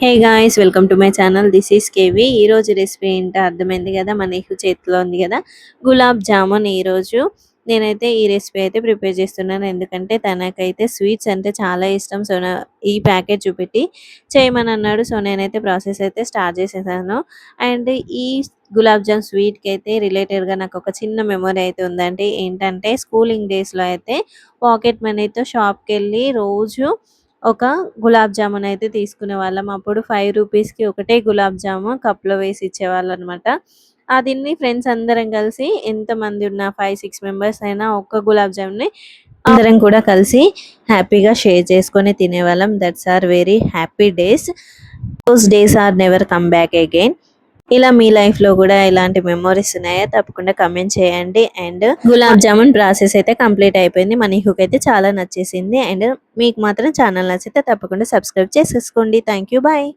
Hey guys, welcome to my channel. This is KV. ఈరోజు recipe ఏంటో అర్థమైంది కదా, మన నీకు చేతిలో ఉంది కదా, గులాబ్ జామున్. ఈరోజు నేనైతే ఈ రెసిపీ అయితే ప్రిపేర్ చేస్తున్నాను, ఎందుకంటే తనకైతే స్వీట్స్ అంటే చాలా ఇష్టం. సో ఈ ప్యాకెట్ చూపెట్టి చేయమని అన్నాడు. సో నేనైతే ప్రాసెస్ అయితే స్టార్ట్ చేసేసాను. అండ్ ఈ గులాబ్ జామ్ స్వీట్కి అయితే రిలేటెడ్గా నాకు ఒక చిన్న మెమొరీ అయితే ఉందండి. ఏంటంటే స్కూలింగ్ డేస్లో అయితే పాకెట్ మనీతో షాప్కి వెళ్ళి రోజు ఒక గులాబ్ జామున్ అయితే తీసుకునేవాళ్ళం. అప్పుడు 5 రూపీస్‌కి ఒకటే గులాబ్ జాము కప్‌లో వేసి ఇచ్చేవాళ్ళనమాట. దీన్ని ఫ్రెండ్స్ అందరం కలిసి ఎంతమంది ఉన్నా 5, 6 మెంబర్స్ అయినా ఒక్క గులాబ్ జామున్‌ని అందరం కూడా కలిసి హ్యాపీగా షేర్ చేసుకొని తినేవాళ్ళం. That's are very happy days. Those days are never come back again. ఇలా మీ లైఫ్‌లో కూడా ఇలాంటి మెమోరీస్ ఉన్నాయా? తప్పకుండా కామెంట్ చేయండి. అండ్ గులాబ్ జామున్ ప్రాసెస్ అయితే కంప్లీట్ అయిపోయింది. మా నీహుకి అయితే చాలా నచ్చేసింది. అండ్ మీకు మాత్రం ఛానల్ నచ్చితే తప్పకుండా సబ్స్క్రైబ్ చేసేసుకోండి. Thank you. బాయ్.